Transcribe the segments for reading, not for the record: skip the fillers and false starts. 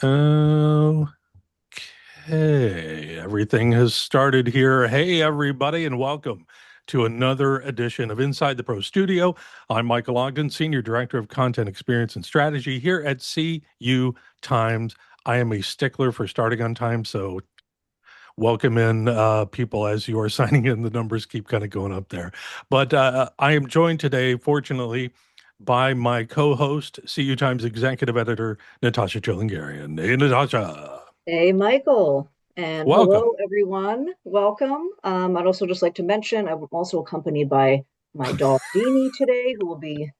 Okay, everything has started here. Hey, everybody, and welcome to another edition of Inside the Pro Studio. I'm Michael Ogden, Senior Director of Content Experience and Strategy here at CU Times. I am a stickler for starting on time, so welcome in people as you are signing in. The numbers keep kind of going up there. But I am joined today, fortunately, by my co-host, CU Times Executive Editor, Natasha Chilingerian. Hey, Natasha. Hey, Michael, and Welcome. hello, everyone. Welcome. I'd also just like to mention I'm also accompanied by my dog Deanie today, who will be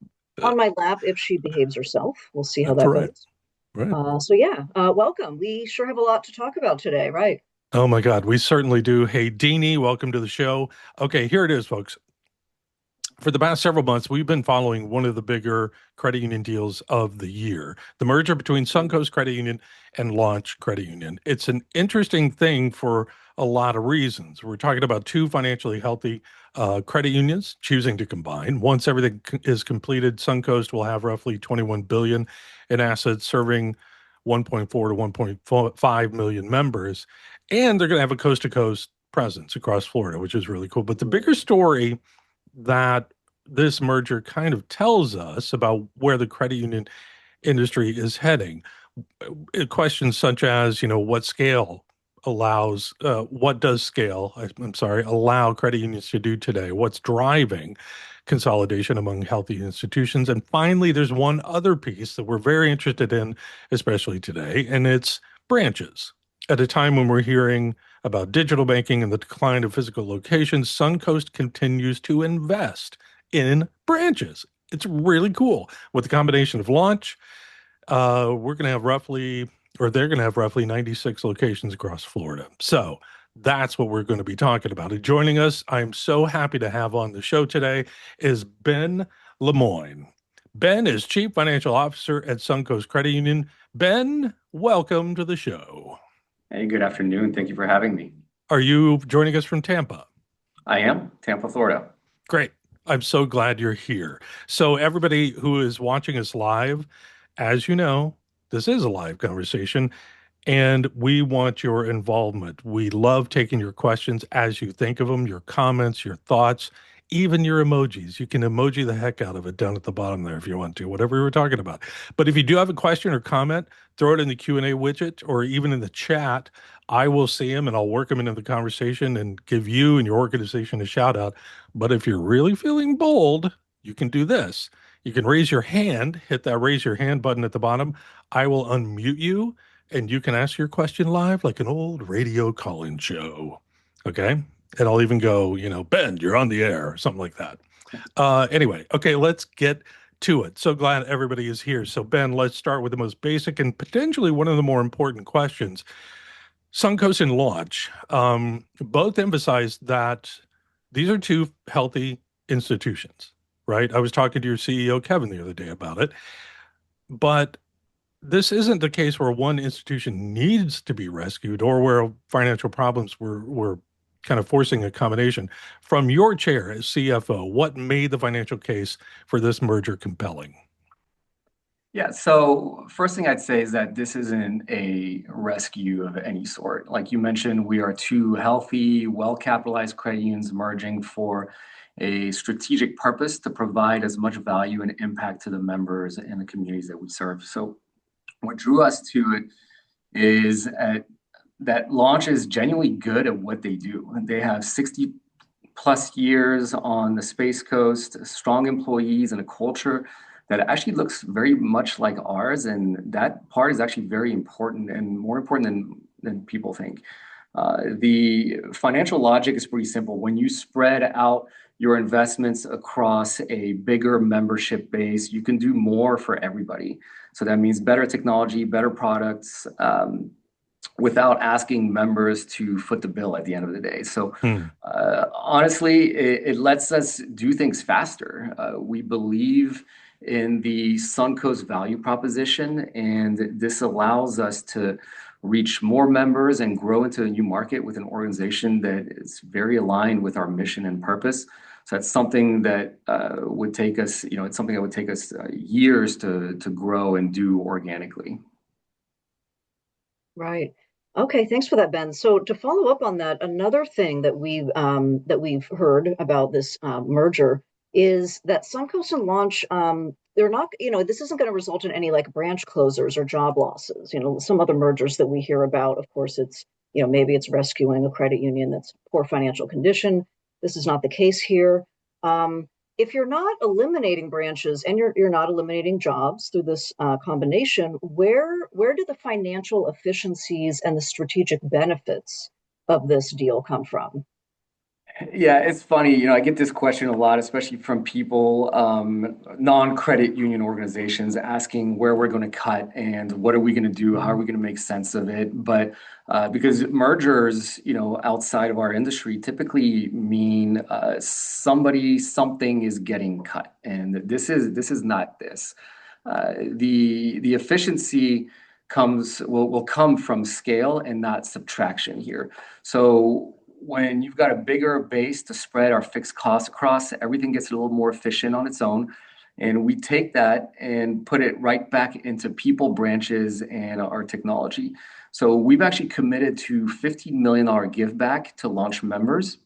Uh, on my lap if she behaves herself. We'll see how that's that right. goes. Right. Welcome. We sure have a lot to talk about today, right? Oh my God, we certainly do. Hey, Deanie, welcome to the show. Okay, here it is, folks. For the past several months, we've been following one of the bigger credit union deals of the year, the merger between Suncoast Credit Union and Launch Credit Union. It's an interesting thing for a lot of reasons. We're talking about two financially healthy credit unions choosing to combine. Once everything is completed, Suncoast will have roughly 21 billion in assets, serving 1.4 to 1.5 million members, and they're going to have a coast to coast presence across Florida, which is really cool. But the bigger story that this merger kind of tells us about where the credit union industry is heading. Questions such as, what scale what does scale, I'm sorry, allow credit unions to do today? What's driving consolidation among healthy institutions? And finally, there's one other piece that we're very interested in, especially today, and it's branches. At a time when we're hearing about digital banking and the decline of physical locations, Suncoast continues to invest in branches. It's really cool. With the combination of Launch, we're going to have roughly, or they're going to have roughly 96 locations across Florida. So that's what we're going to be talking about. And joining us, I'm so happy to have on the show today, is Ben Lemoine. Ben is Chief Financial Officer at Suncoast Credit Union. Ben, welcome to the show. Hey, good afternoon. Thank you for having me. Are you joining us from Tampa? I am Tampa, Florida. Great. I'm so glad you're here. So, everybody who is watching us live, as you know, this is a live conversation and we want your involvement. We love taking your questions as you think of them, your comments, your thoughts, even your emojis. You can emoji the heck out of it down at the bottom there if you want to, whatever we were talking about. But if you do have a question or comment, throw it in the Q&A widget or even in the chat. I will see them and I'll work them into the conversation and give you and your organization a shout out. But if you're really feeling bold, you can do this. You can raise your hand, hit that raise your hand button at the bottom. I will unmute you and you can ask your question live like an old radio call-in show. Okay. And I'll even go, Ben, you're on the air, or something like that. Anyway, okay, let's get to it. So glad everybody is here. So, Ben, let's start with the most basic and potentially one of the more important questions. Suncoast and Launch both emphasize that these are two healthy institutions, right? I was talking to your CEO, Kevin, the other day about it. But this isn't the case where one institution needs to be rescued or where financial problems were kind of forcing a combination. From your chair as CFO, what made the financial case for this merger compelling? Yeah, so first thing I'd say is that this isn't a rescue of any sort. Like you mentioned, we are two healthy, well-capitalized credit unions merging for a strategic purpose to provide as much value and impact to the members and the communities that we serve. So what drew us to it is that Launch is genuinely good at what they do. They have 60 plus years on the Space Coast, strong employees, and a culture that actually looks very much like ours. And that part is actually very important and more important than people think. The financial logic is pretty simple. When you spread out your investments across a bigger membership base, you can do more for everybody. So that means better technology, better products, without asking members to foot the bill at the end of the day. So Hmm. honestly, it lets us do things faster. We believe in the Suncoast value proposition, and this allows us to reach more members and grow into a new market with an organization that is very aligned with our mission and purpose. So that's something that would take us, it's something that would take us years to grow and do organically. Right. Okay, thanks for that, Ben. So to follow up on that, another thing that we've heard about this merger is that Suncoast and Launch, they're not, this isn't going to result in any like branch closures or job losses. Some other mergers that we hear about, of course, it's, maybe it's rescuing a credit union that's poor financial condition. This is not the case here. Um, if you're not eliminating branches and you're not eliminating jobs through this combination, where do the financial efficiencies and the strategic benefits of this deal come from? Yeah, it's funny. I get this question a lot, especially from people, non-credit union organizations asking where we're going to cut and what are we going to do? How are we going to make sense of it? But because mergers, outside of our industry typically mean something is getting cut. And this is not this. The efficiency will come from scale and not subtraction here. So when you've got a bigger base to spread our fixed costs across, everything gets a little more efficient on its own. And we take that and put it right back into people, branches, and our technology. So we've actually committed to $15 million give back to launch members,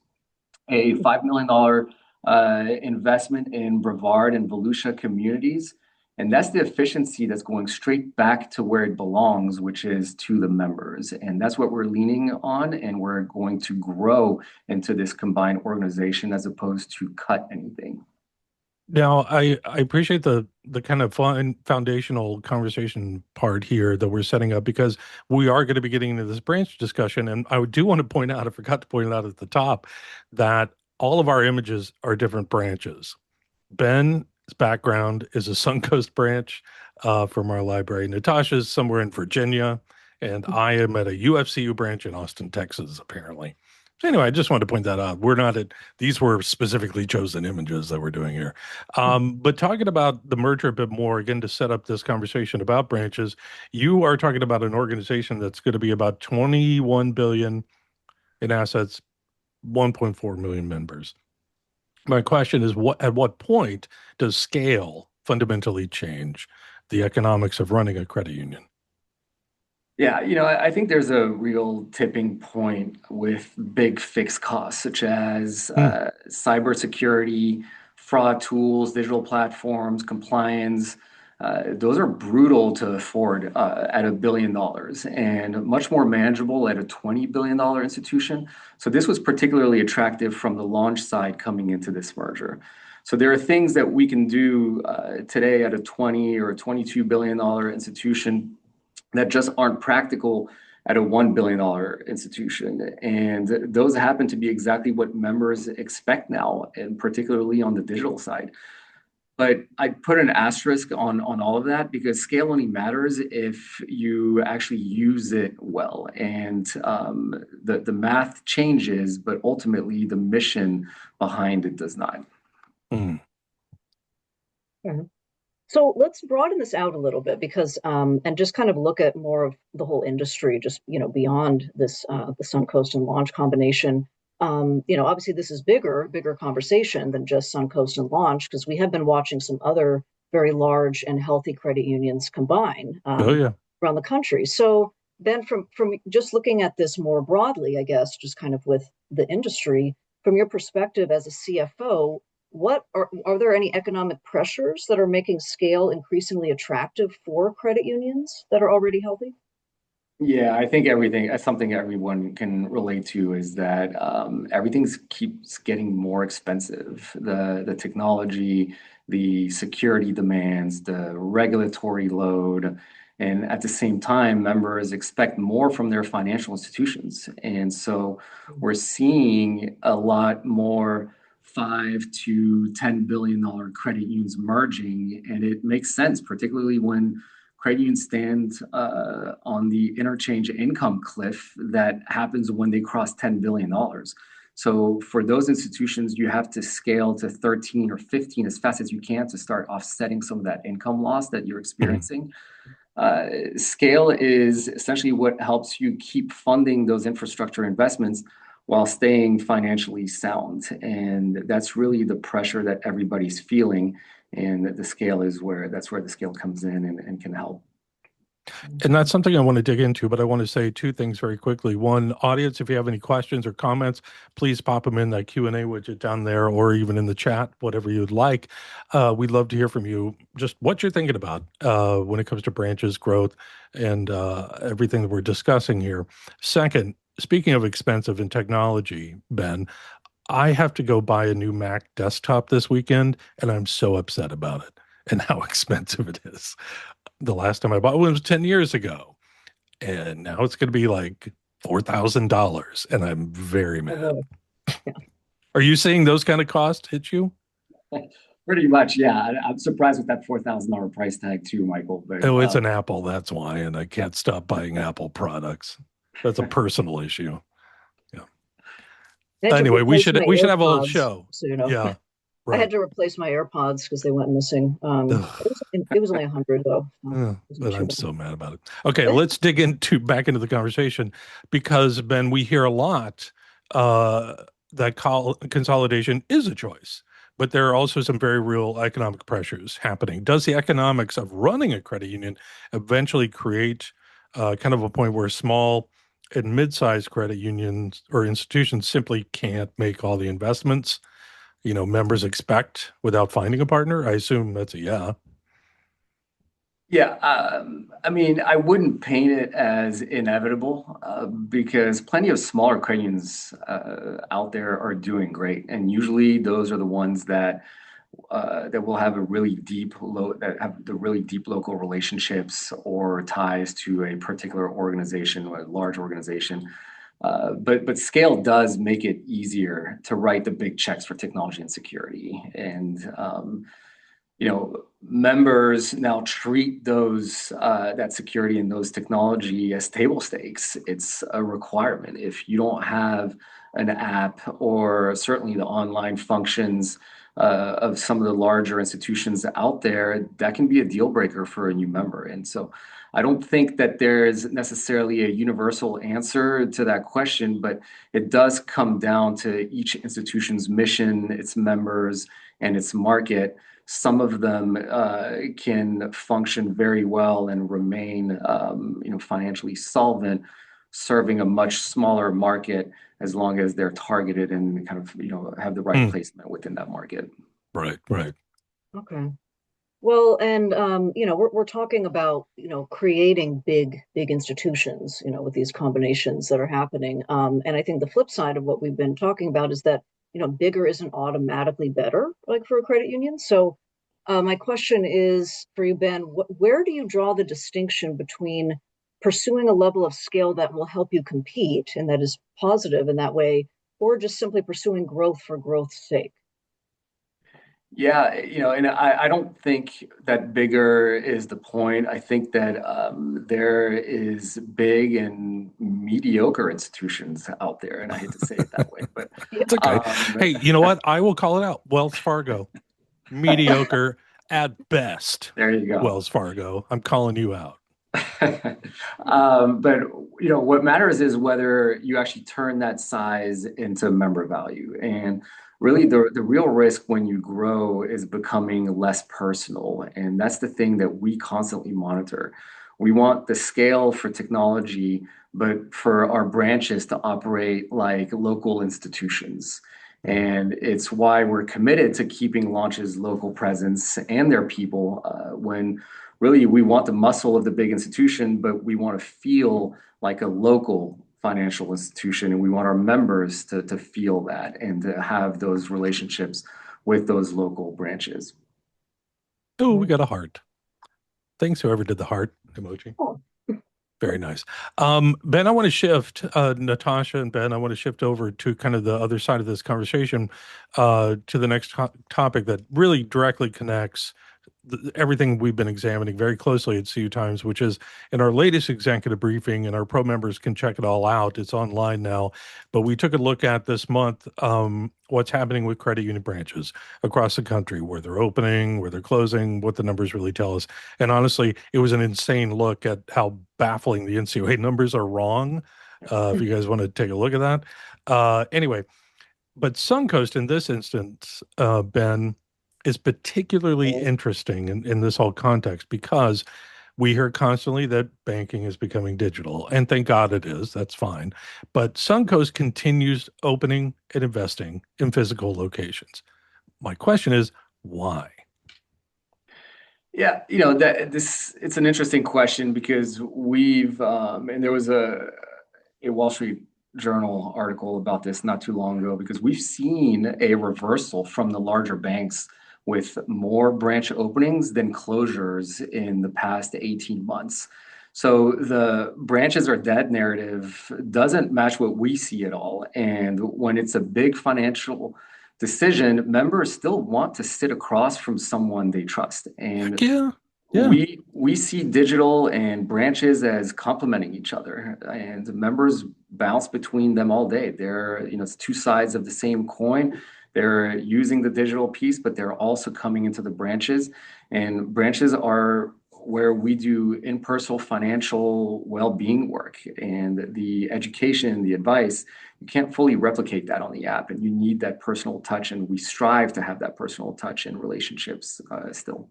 a $5 million investment in Brevard and Volusia communities. And that's the efficiency that's going straight back to where it belongs, which is to the members. And that's what we're leaning on. And we're going to grow into this combined organization as opposed to cut anything. Now, I appreciate the kind of fun foundational conversation part here that we're setting up because we are going to be getting into this branch discussion. And I do want to point out, I forgot to point it out at the top, that all of our images are different branches. Ben's background is a Suncoast branch from our library. Natasha's somewhere in Virginia, and I am at a UFCU branch in Austin, Texas, apparently. So anyway, I just wanted to point that out. We're not at these were specifically chosen images that we're doing here. But talking about the merger a bit more, again, to set up this conversation about branches, you are talking about an organization that's going to be about 21 billion in assets, 1.4 million members. My question is, at what point does scale fundamentally change the economics of running a credit union? Yeah, I think there's a real tipping point with big fixed costs, such as Hmm. cybersecurity, fraud tools, digital platforms, compliance. Those are brutal to afford at $1 billion and much more manageable at a $20 billion institution. So this was particularly attractive from the launch side coming into this merger. So there are things that we can do today at a 20 or a $22 billion institution that just aren't practical at a $1 billion institution. And those happen to be exactly what members expect now, and particularly on the digital side. But I put an asterisk on all of that because scale only matters if you actually use it well. And the math changes, but ultimately the mission behind it does not. Hmm. Yeah. So let's broaden this out a little bit because, and just kind of look at more of the whole industry, just, beyond this, the Suncoast and Launch combination. Obviously this is bigger conversation than just Suncoast and Launch because we have been watching some other very large and healthy credit unions combine Oh yeah. around the country. So Ben, from just looking at this more broadly, I guess, just kind of with the industry, from your perspective as a CFO, what are there any economic pressures that are making scale increasingly attractive for credit unions that are already healthy? Yeah, I think something everyone can relate to is that everything keeps getting more expensive. The technology, the security demands, the regulatory load, and at the same time, members expect more from their financial institutions. And so we're seeing a lot more $5 to $10 billion credit unions merging, and it makes sense, particularly when credit unions stand on the interchange income cliff that happens when they cross $10 billion. So for those institutions, you have to scale to 13 or 15 as fast as you can to start offsetting some of that income loss that you're experiencing. Scale is essentially what helps you keep funding those infrastructure investments while staying financially sound. And that's really the pressure that everybody's feeling. And the scale is that's where the scale comes in and can help. And that's something I want to dig into, but I want to say two things very quickly. One, audience, if you have any questions or comments, please pop them in that Q&A widget down there or even in the chat, whatever you'd like. We'd love to hear from you, just what you're thinking about when it comes to branches, growth, and everything that we're discussing here. Second, speaking of expensive and technology, Ben, I have to go buy a new Mac desktop this weekend, and I'm so upset about it and how expensive it is. The last time I bought one was 10 years ago, and now it's going to be like $4,000, and I'm very Oh, mad. really? Yeah. Are you seeing those kind of costs hit you? Pretty much, yeah. I'm surprised with that $4,000 price tag too, Michael. But Oh, it's an Apple, that's why, and I can't stop buying Apple products. That's a personal issue. Yeah. I had to Anyway, we replace should my we should have a whole AirPods, show. so you know. Yeah, I had right. to replace my AirPods because they went missing. Ugh. It was only 100 though. So it wasn't But too I'm bad. so mad about it. Okay, let's dig back into the conversation because Ben, we hear a lot uh, that consolidation is a choice, but there are also some very real economic pressures happening. Does the economics of running a credit union eventually create kind of a point where small and mid-sized credit unions or institutions simply can't make all the investments, members expect without finding a partner? I assume that's a yeah. Yeah, I mean, I wouldn't paint it as inevitable because plenty of smaller credit unions out there are doing great, and usually those are the ones that will have that have the really deep local relationships or ties to a particular organization or a large organization. But scale does make it easier to write the big checks for technology and security, and members now treat those that security and those technology as table stakes. It's a requirement. If you don't have an app or certainly the online functions of some of the larger institutions out there, that can be a deal breaker for a new member. And so I don't think that there's necessarily a universal answer to that question, but it does come down to each institution's mission, its members, and its market. Some of them can function very well and remain, financially solvent, serving a much smaller market as long as they're targeted and kind of, have the right Hmm. placement within that market. Right, right. Okay. Well, and we're talking about creating big institutions, with these combinations that are happening. And I think the flip side of what we've been talking about is that bigger isn't automatically better, like for a credit union. So, my question is for you, Ben, where do you draw the distinction between pursuing a level of scale that will help you compete and that is positive in that way, or just simply pursuing growth for growth's sake? Yeah, and I don't think that bigger is the point. I think that there is big and mediocre institutions out there, and I hate to say it that way, but It's okay. um, Hey, you know what? I will call it out. Wells Fargo, mediocre at best. there you go. Wells Fargo, I'm calling you out. But what matters is whether you actually turn that size into member value. And really the real risk when you grow is becoming less personal. And that's the thing that we constantly monitor. We want the scale for technology, but for our branches to operate like local institutions. And it's why we're committed to keeping Launch's local presence and their people when really we want the muscle of the big institution, but we want to feel like a local financial institution, and we want our members to feel that and to have those relationships with those local branches. Oh, we got a heart. Thanks, whoever did the heart emoji. Oh, Very nice. Ben, I want to shift, Natasha and Ben, I want to shift over to kind of the other side of this conversation, to the next topic that really directly connects everything we've been examining very closely at CU Times, which is in our latest executive briefing, and our pro members can check it all out. It's online now, but we took a look at this month what's happening with credit union branches across the country, where they're opening, where they're closing, what the numbers really tell us. And honestly, it was an insane look at how baffling the NCOA numbers are wrong. If you guys want to take a look at that. Anyway, but Suncoast in this instance, Ben, is particularly interesting in this whole context because We hear constantly that banking is becoming digital, and thank God it is. That's fine. But Suncoast continues opening and investing in physical locations. My question is, why? Yeah, that this it's an interesting question because we've and there was a Wall Street Journal article about this not too long ago because we've seen a reversal from the larger banks with more branch openings than closures in the past 18 months. So the branches are dead narrative doesn't match what we see at all. And when it's a big financial decision, members still want to sit across from someone they trust. Heck And yeah. Yeah. we see digital and branches as complementing each other, and members bounce between them all day. It's two sides of the same coin. They're using the digital piece, but they're also coming into the branches, and branches are where we do in-person financial well-being work and the education, the advice. You can't fully replicate that on the app, and you need that personal touch, and we strive to have that personal touch in relationships still.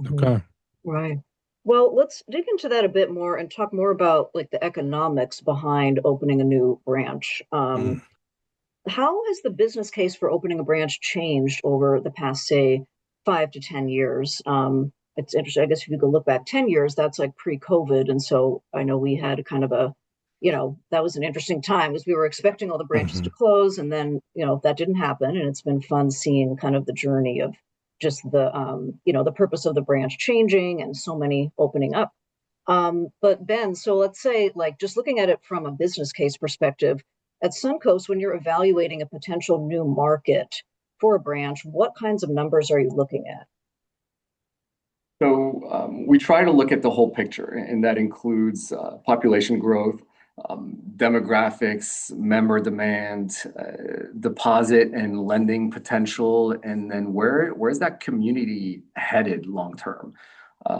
Mhm. Okay. Right. Well, let's dig into that a bit more and talk more about like the economics behind opening a new branch. Mm. How has the business case for opening a branch changed over the past, say, 5 to 10 years? It's interesting. I guess if you could look back 10 years, that's like pre-COVID. And so I know we had kind of that was an interesting time as we were expecting all the branches to Mhm. close. And then, that didn't happen. And it's been fun seeing kind of the journey of just the purpose of the branch changing and so many opening up. But Ben, so let's say, like, just looking at it from a business case perspective, at Suncoast, when you're evaluating a potential new market for a branch, what kinds of numbers are you looking at? So we try to look at the whole picture, and that includes population growth, demographics, member demand, deposit and lending potential, and then where's that community headed long term?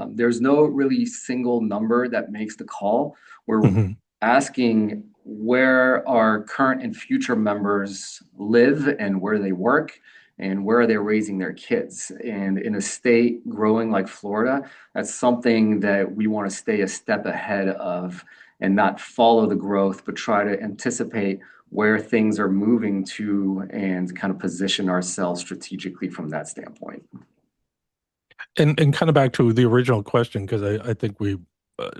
There's no really single number that makes the call. We're Mhm. asking where our current and future members live and where they work and where are they raising their kids. And in a state growing like Florida, that's something that we want to stay a step ahead of and not follow the growth, but try to anticipate where things are moving to and kind of position ourselves strategically from that standpoint. And kind of back to the original question, because I think we uh,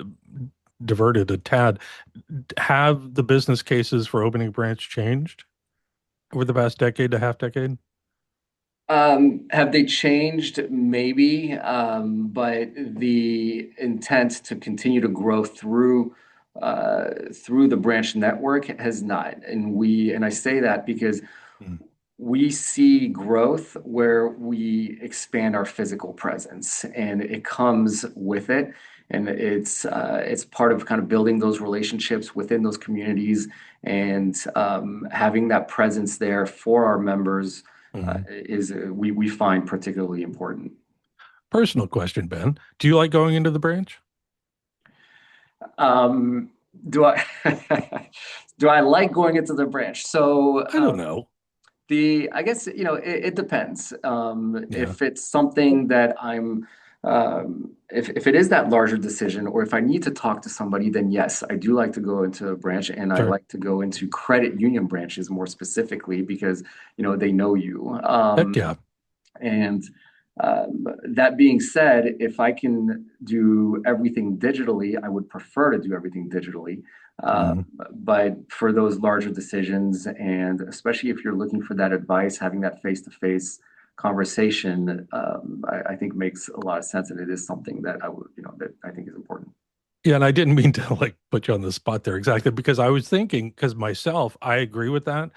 diverted a tad. Have the business cases for opening a branch changed over the past decade to half decade? Have they changed? Maybe, but the intent to continue to grow through the branch network has not. And I say that because Mm. we see growth where we expand our physical presence, and it comes with it. And it's part of kind of building those relationships within those communities and having that presence there for our members Mhm. is we find particularly important. Personal question, Ben. Do you like going into the branch? Um, do I do I like going into the branch? So I don't know. I guess, it depends. Yeah, If it's something that if it is that larger decision, or if I need to talk to somebody, then yes, I do like to go into a branch, and I sure. like to go into credit union branches more specifically because, they know you. Heck yeah. And that being said, if I can do everything digitally, I would prefer to do everything digitally. Uh, Mhm. but for those larger decisions, and especially if you're looking for that advice, having that face-to-face conversation, I think makes a lot of sense, and it is something that that I think is important. Yeah, and I didn't mean to like put you on the spot there exactly because I was thinking, because myself, I agree with that.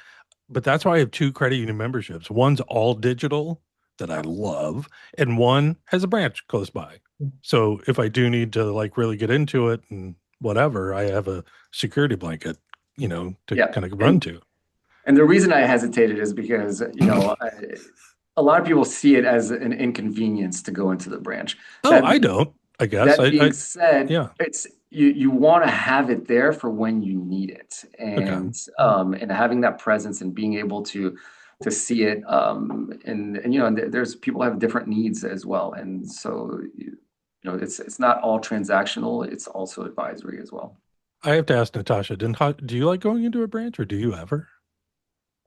But that's why I have two credit union memberships. One's all digital that I Yeah. love, and one has a branch close by. So if I do need to like really get into it and whatever, I have a security blanket, to Yeah. kind of run And to. and the reason I hesitated is because, a lot of people see it as an inconvenience to go into the branch. Oh, That I don't, I guess. That being I said, yeah. it's you want to have it there for when you need it, Okay. and having that presence and being able to see it, and there's people have different needs as well, and so it's not all transactional, it's also advisory as well. I have to ask Natasha, do you like going into a branch or do you ever?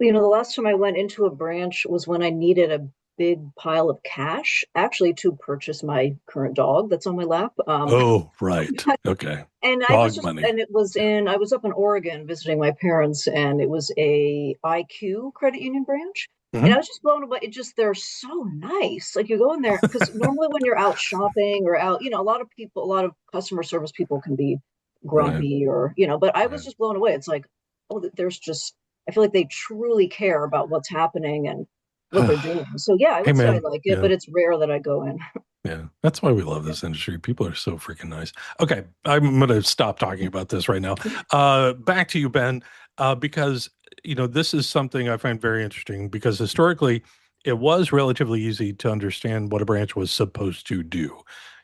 The last time I went into a branch was when I needed a big pile of cash, actually, to purchase my current dog that's on my lap. Oh, right. Okay. And Dog money. it was Yeah. I was up in Oregon visiting my parents, and it was a IQ credit union branch. And I Hmm. was just blown away. They're so nice. Like you go in there, because normally when you're out shopping or out, a lot of people, a lot of customer service people can be Right. grumpy but I was Right. just blown away. It's like, oh, there's just, I feel like they truly care about what's happening and what they're doing. So yeah, I Hey, would say I man. like it, Yeah. but it's rare that I go in. Yeah, that's why we love this industry. People are so freaking nice. Okay, I'm going to stop talking about this right now. Back to you, Ben, because this is something I find very interesting because historically it was relatively easy to understand what a branch was supposed to do.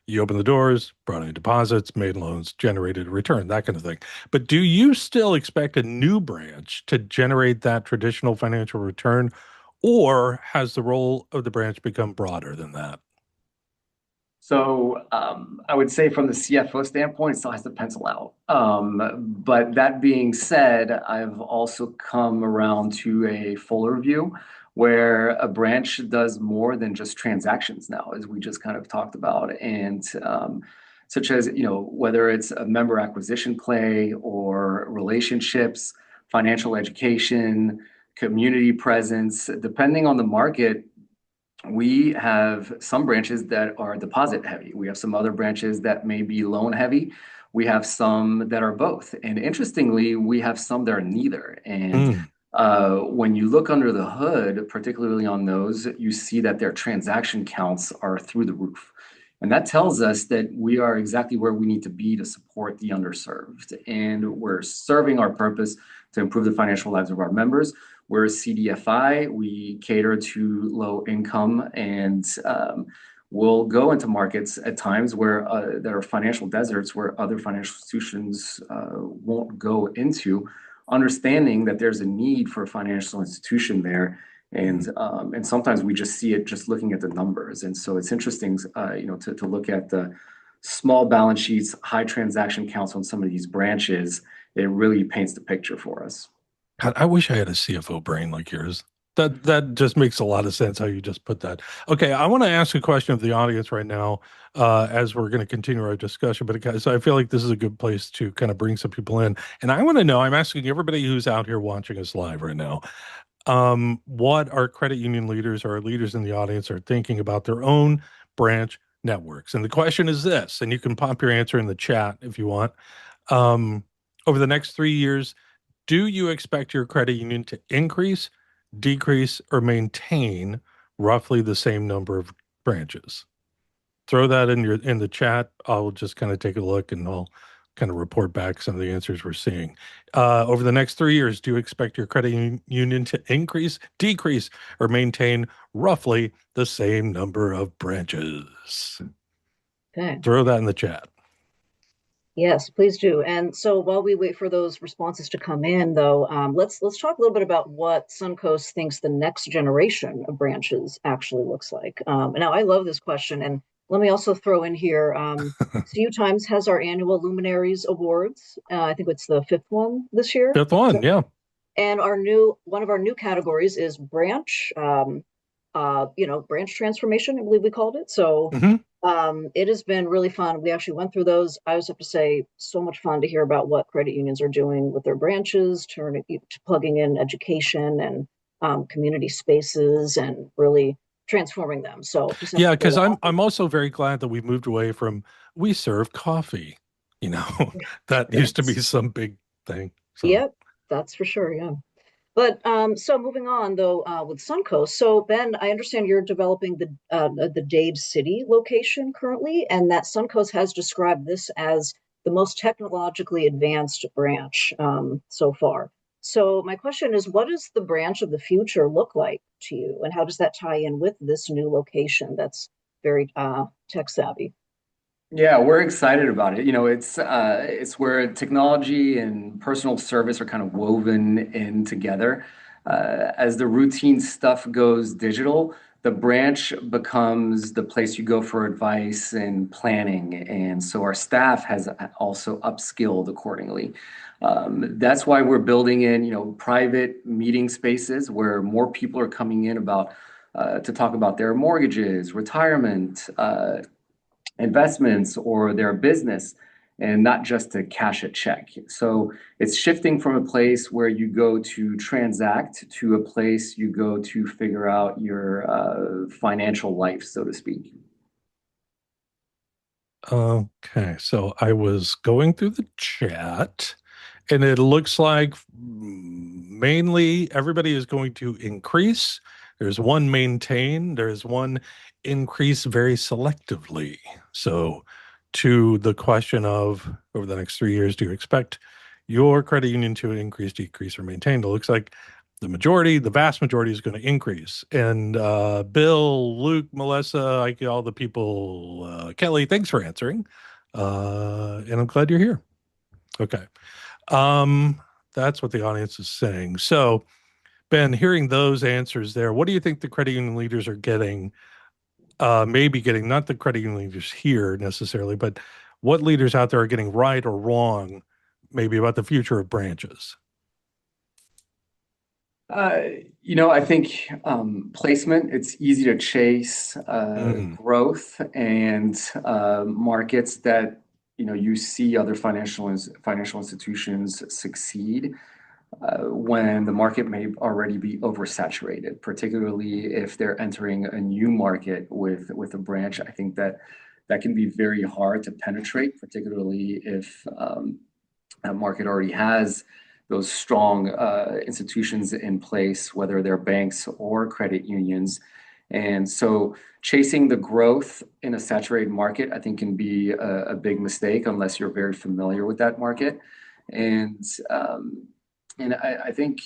You opened the doors, brought in deposits, made loans, generated a return, that kind of thing. But do you still expect a new branch to generate that traditional financial return, or has the role of the branch become broader than that? So I would say from the CFO standpoint, it still has to pencil out. But that being said, I've also come around to a fuller view where a branch does more than just transactions now, as we just kind of talked about, and such as whether it's a member acquisition play or relationships, financial education, community presence, depending on the market. We have some branches that are deposit heavy. We have some other branches that may be loan heavy. We have some that are both. And interestingly, we have some that are neither. And Mm, when you look under the hood, particularly on those, you see that their transaction counts are through the roof. And that tells us that we are exactly where we need to be to support the underserved. And we're serving our purpose to improve the financial lives of our members. We're a CDFI. We cater to low income, and we'll go into markets at times where there are financial deserts where other financial institutions won't go into, understanding that there's a need for a financial institution there. mm. And sometimes we just see it just looking at the numbers. And so it's interesting, to look at the small balance sheets, high transaction counts on some of these branches. It really paints the picture for us. God, I wish I had a CFO brain like yours. That just makes a lot of sense how you just put that. Okay, I want to ask a question of the audience right now, as we're going to continue our discussion. But guys, I feel like this is a good place to kind of bring some people in, and I want to know. I'm asking everybody who's out here watching us live right now, what our credit union leaders or leaders in the audience are thinking about their own branch networks. And the question is this, and you can pop your answer in the chat if you want. Um, Over the next 3 years, do you expect your credit union to increase, decrease, or maintain roughly the same number of branches? Throw that in the chat. I'll just kind of take a look and I'll kind of report back some of the answers we're seeing. Over the next 3 years, do you expect your credit union to increase, decrease, or maintain roughly the same number of branches? Okay. Throw that in the chat. Yes, please do. And so while we wait for those responses to come in, though, let's talk a little but about what Suncoast thinks the next generation of branches actually looks like. Now, I love this question, and let me also throw in here. CU Times has our annual Luminaries Awards. I think it's the fifth one this year. Fifth one, yeah. And one of our new categories is branch, branch transformation, I believe we called it. So Hmm. it has been really fun. We actually went through those. I always have to say, so much fun to hear about what credit unions are doing with their branches, plugging in education and community spaces, and really transforming them. So just have Yeah, to say because that. I'm also very glad that we've moved away from we serve coffee. You know, that used to be Yes. some big thing. So Yep, that's for sure. Yeah. But so moving on though, with Suncoast. So Ben, I understand you're developing the Dade City location currently, and that Suncoast has described this as the most technologically advanced branch so far. So my question is, what does the branch of the future look like to you, and how does that tie in with this new location that's very tech savvy? Yeah, we're excited about it. It's where technology and personal service are kind of woven in together. As the routine stuff goes digital, the branch becomes the place you go for advice and planning. And so our staff has also upskilled accordingly. That's why we're building in, private meeting spaces where more people are coming in about to talk about their mortgages, retirement, investments, or their business, and not just to cash a check. So it's shifting from a place where you go to transact to a place you go to figure out your financial life, so to speak. Okay, so I was going through the chat, and it looks like mainly everybody is going to increase. There's one maintain, there's one increase very selectively. So, to the question of over the next 3 years, do you expect your credit union to increase, decrease, or maintain? It looks like the vast majority is going to increase. And Bill, Luke, Melissa, like all the people, Kelly, thanks for answering. And I'm glad you're here. Okay. Um, that's what the audience is saying. So, Ben, hearing those answers there, what do you think the credit union leaders are getting? Maybe getting, not the credit union leaders here necessarily, but what leaders out there are getting right or wrong, maybe about the future of branches? Uh, I think placement, it's easy to chase Mm, growth and markets that you see other financial institutions succeed when the market may already be oversaturated, particularly if they're entering a new market with a branch. I think that can be very hard to penetrate, particularly if that market already has those strong institutions in place, whether they're banks or credit unions. And so chasing the growth in a saturated market, I think, can be a big mistake unless you're very familiar with that market. And I think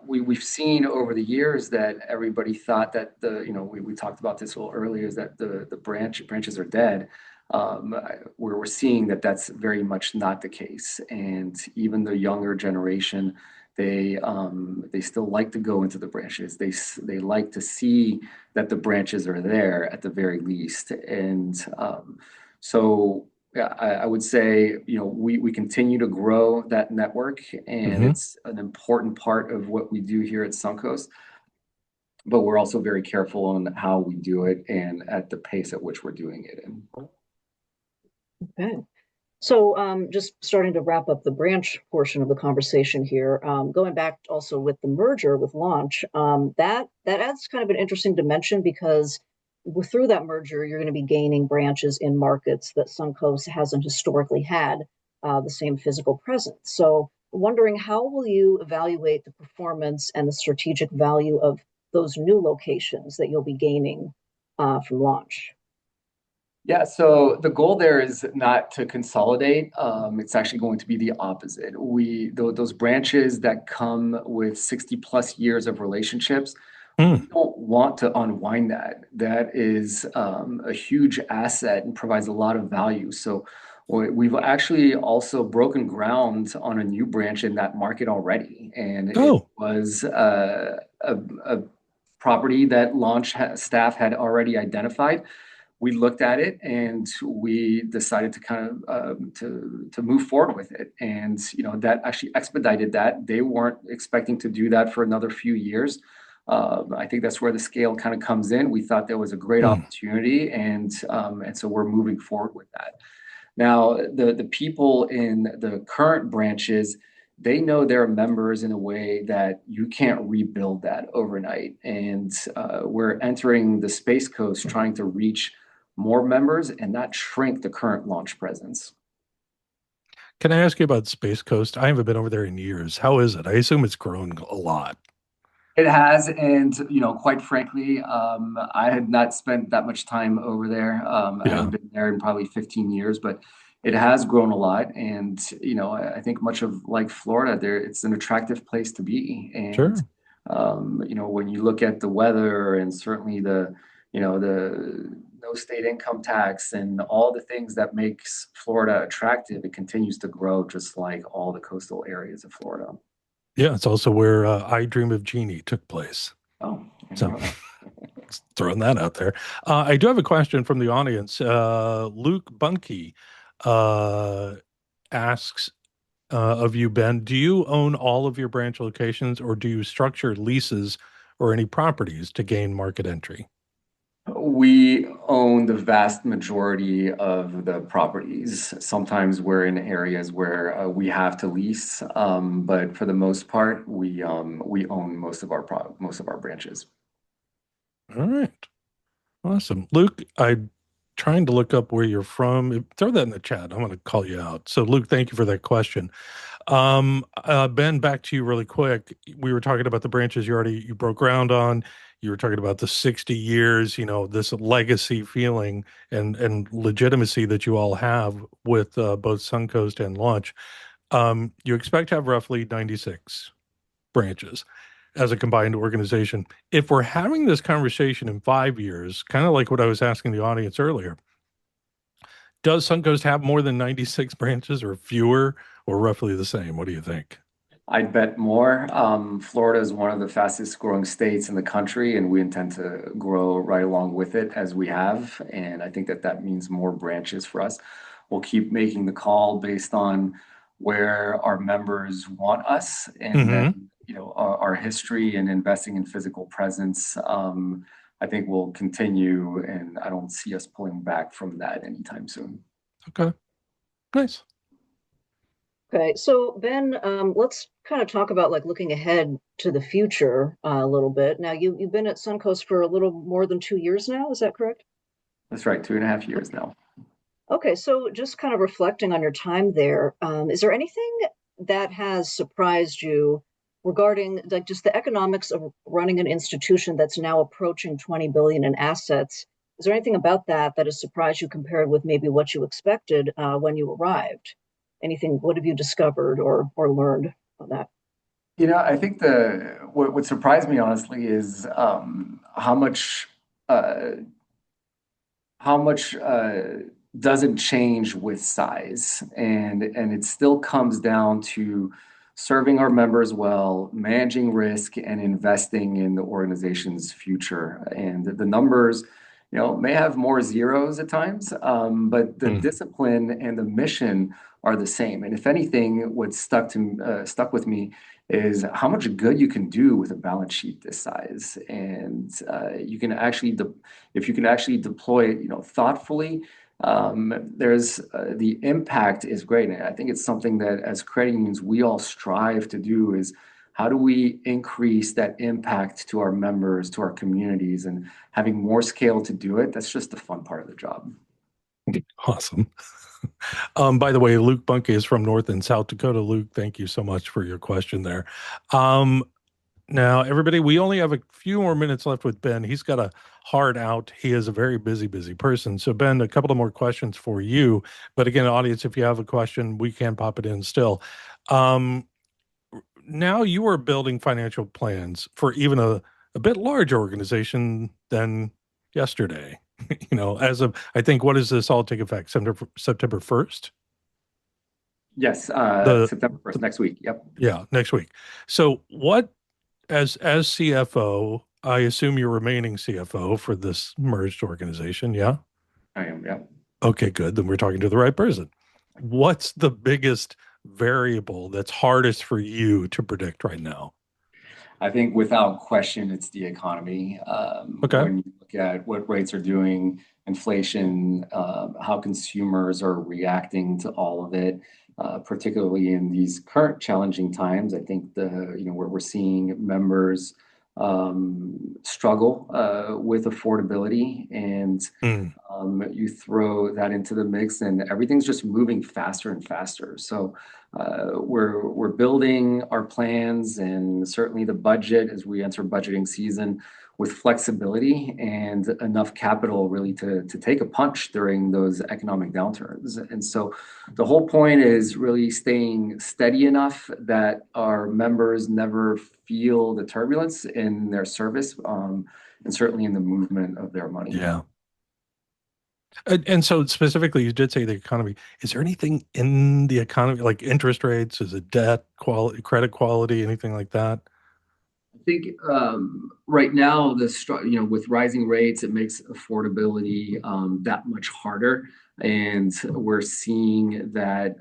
we've seen over the years that everybody thought that we talked about this a little earlier, is that the branches are dead. Where we're seeing that that's very much not the case, and even the younger generation, they still like to go into the branches. They like to see that the branches are there at the very least, and so yeah, I would say, we continue to grow that network, and hmm it's an important part of what we do here at Suncoast. But we're also very careful on how we do it and at the pace at which we're doing it in. Okay. So just starting to wrap up the branch portion of the conversation here, going back also with the merger with Launch, that adds kind of an interesting dimension because through that merger, you're going to be gaining branches in markets that Suncoast hasn't historically had the same physical presence. So wondering how will you evaluate the performance and the strategic value of those new locations that you'll be gaining from Launch? Yeah, so the goal there is not to consolidate. It's actually going to be the opposite. Those branches that come with 60 plus years of relationships, we don't want to unwind that. That is a huge asset and provides a lot of value. So we've actually also broken ground on a new branch in that market already, and it Oh, was a property that staff had already identified. We looked at it and we decided to kind of to move forward with it, and that actually expedited that. They weren't expecting to do that for another few years. I think that's where the scale kind of comes in. We thought there was a great mm, opportunity, and so we're moving forward with that. Now, the people in the current branches, they know their members in a way that you can't rebuild that overnight. And we're entering the Space Coast trying to reach more members and not shrink the current launch presence. can I ask you about Space Coast? I haven't been over there in years. How is it? I assume it's grown a lot. It has, and quite frankly, I had not spent that much time over there. I Yeah, haven't been there in probably 15 years, but it has grown a lot. And I think much of like Florida, there it's an attractive place to be. And sure. when you look at the weather and certainly the no state income tax and all the things that makes Florida attractive, it continues to grow just like all the coastal areas of Florida. Yeah, it's also where I Dream of Jeannie took place. Oh, So, Just throwing that out there. I do have a question from the audience. Luke Bunky uh, asks of you, Ben, do you own all of your branch locations or do you structure leases or any properties to gain market entry? We own the vast majority of the properties. Sometimes we're in areas where we have to lease, but for the most part, we own most of our branches. All right. Awesome. Luke, I'm trying to look up where you're from. Throw that in the chat. I'm going to call you out. So, Luke, thank you for that question. Ben, back to you really quick. We were talking about the branches you broke ground on. You were talking about the 60 years, this legacy feeling and legitimacy that you all have with both Suncoast and Launch. You expect to have roughly 96 branches as a combined organization. If we're having this conversation in 5 years, kind of like what I was asking the audience earlier, does Suncoast have more than 96 branches or fewer or roughly the same? What do you think? I'd bet more. Florida is one of the fastest growing states in the country, and we intend to grow right along with it as we have. And I think that that means more branches for us. We'll keep making the call based on where our members want us, and Hmm. then, our history and investing in physical presence. I think will continue, and I don't see us pulling back from that anytime soon. Okay, nice. Okay, so Ben, let's kind of talk about like looking ahead to the future a little bit. Now, you've been at Suncoast for a little more than 2 years now, is that correct? That's right, 2.5 years now. Okay, so just kind of reflecting on your time there, is there anything that has surprised you regarding like just the economics of running an institution that's now approaching 20 billion in assets? Is there anything about that that has surprised you compared with maybe what you expected when you arrived? Anything? What have you discovered or learned on that? I think the what surprised me honestly is uh, how much doesn't change with size, and it still comes down to serving our members well, managing risk, and investing in the organization's future. And the numbers, may have more zeros at times, but the Mm. discipline and the mission are the same. And if anything, what stuck with me is how much good you can do with a balance sheet this size, and you can actually if you can actually deploy it, thoughtfully, there's the impact is great. And I think it's something that as credit unions, we all strive to do is how do we increase that impact to our members, to our communities, and having more scale to do it. That's just the fun part of the job. Awesome. By the way, Luke Bunke is from North and South Dakota. Luke, thank you so much for your question there. Um, Now, everybody, we only have a few more minutes left with Ben. He's got a hard out. He is a very busy, busy person. So, Ben, a couple of more questions for you. But again, audience, if you have a question, we can pop it in still. Um, Now you are building financial plans for even a bit larger organization than yesterday. As of, I think, what does this all take effect? September 1st? Yes, The, September 1st, next week. Yep, yeah, next week. So what as CFO, I assume you're remaining CFO for this merged organization, yeah? I am. Yep. Okay, good. Then we're talking to the right person. What's the biggest variable that's hardest for you to predict right now? I think without question, it's the economy. Okay. When you look at what rates are doing, inflation, how consumers are reacting to all of it, particularly in these current challenging times, I think we're seeing members struggle with affordability, and Mm, you throw that into the mix, and everything's just moving faster and faster. So we're building our plans and certainly the budget as we enter budgeting season with flexibility and enough capital really to take a punch during those economic downturns. And so the whole point is really staying steady enough that our members never feel the turbulence in their service, and certainly in the movement of their money. yeah. And so specifically, you did say the economy. Is there anything in the economy, like interest rates? Is it debt quality, credit quality, anything like that? think right now with rising rates, it makes affordability that much harder, and we're seeing that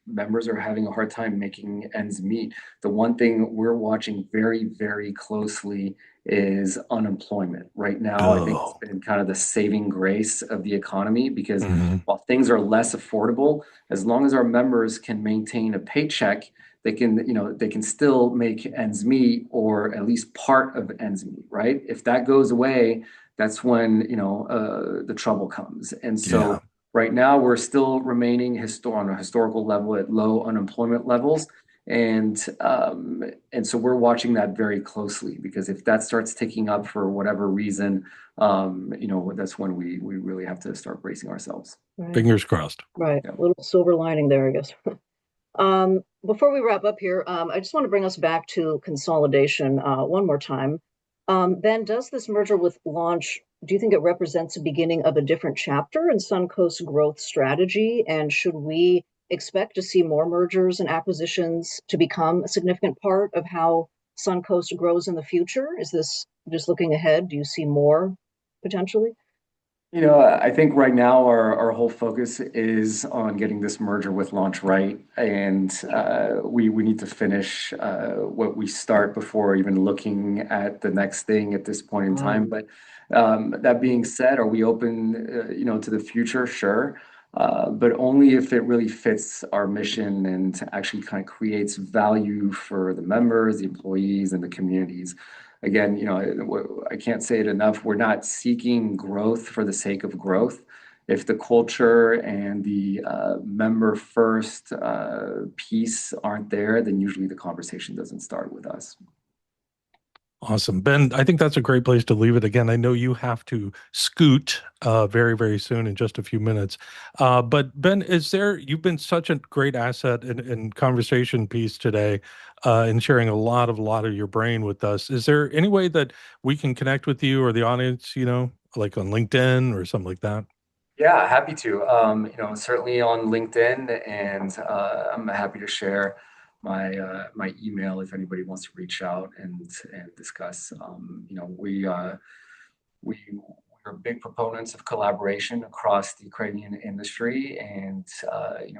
members are having a hard time making ends meet. The one thing we're watching very, very closely is unemployment. Right now, I think it's Oh, been kind of the saving grace of the economy because hmm, while things are less affordable, as long as our members can maintain a paycheck, they can still make ends meet or at least part of ends meet, right? If that goes away, that's when the trouble comes. And yeah. so right now we're still remaining on a historical level at low unemployment levels. And so we're watching that very closely because if that starts ticking up for whatever reason, that's when we really have to start bracing ourselves. Right. Fingers crossed. Right. Yeah. A little silver lining there, I guess. Before we wrap up here, I just want to bring us back to consolidation one more time. Ben, does this merger with Launch, do you think it represents the beginning of a different chapter in Suncoast's growth strategy? And should we expect to see more mergers and acquisitions to become a significant part of how Suncoast grows in the future? Is this just looking ahead? Do you see more potentially? I think right now our whole focus is on getting this merger with Launch right, and we need to finish what we start before even looking at the next thing at this point in time. But that being said, are we open, to the future? Sure, but only if it really fits our mission and actually kind of creates value for the members, the employees, and the communities. Again, I can't say it enough. We're not seeking growth for the sake of growth. If the culture and the member first piece aren't there, then usually the conversation doesn't start with us. Awesome. Ben, I think that's a great place to leave it. Again, I know you have to scoot very, very soon in just a few minutes. But Ben, you've been such a great asset in conversation piece today and sharing a lot of your brain with us. Is there any way that we can connect with you or the audience, like on LinkedIn or something like that? Yeah, happy to. Certainly on LinkedIn, and I'm happy to share my email if anybody wants to reach out and discuss. We we're big proponents of collaboration across the credit union industry, and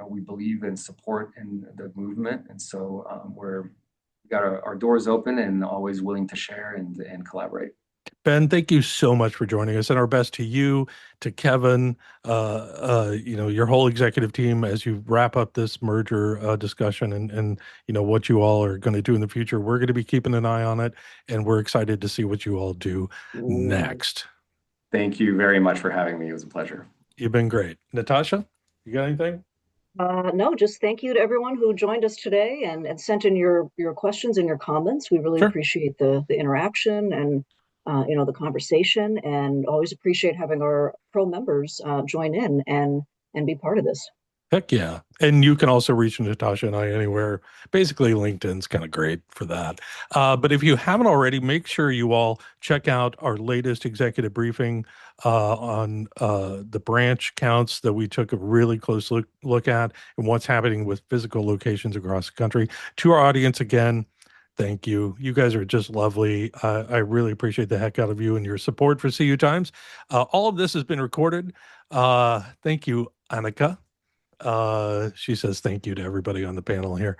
we believe in support in the movement, and so we got our doors open and always willing to share and collaborate. Ben, thank you so much for joining us, and our best to you, to Kevin, your whole executive team as you wrap up this merger discussion and what you all are going to do in the future. We're going to be keeping an eye on it, and we're excited to see what you all do next. Thank you very much for having me. It was a pleasure. You've been great. Natasha, you got anything? No, just thank you to everyone who joined us today and sent in your questions and your comments. We really Sure. appreciate the interaction and the conversation, and always appreciate having our pro members join in and be part of this. Heck yeah. And you can also reach Natasha and I anywhere. Basically, LinkedIn's kind of great for that. But if you haven't already, make sure you all check out our latest executive briefing on the branch counts that we took a really close look at and what's happening with physical locations across the country. To our audience, again, thank you. You guys are just lovely. I really appreciate the heck out of you and your support for CU Times. All of this has been recorded. Thank you, Annika. She says thank you to everybody on the panel here.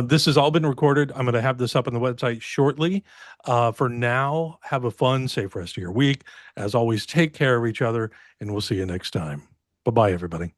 This has all been recorded. I'm going to have this up on the website shortly. For now, have a fun, safe rest of your week. As always, take care of each other, and we'll see you next time. Bye bye, everybody.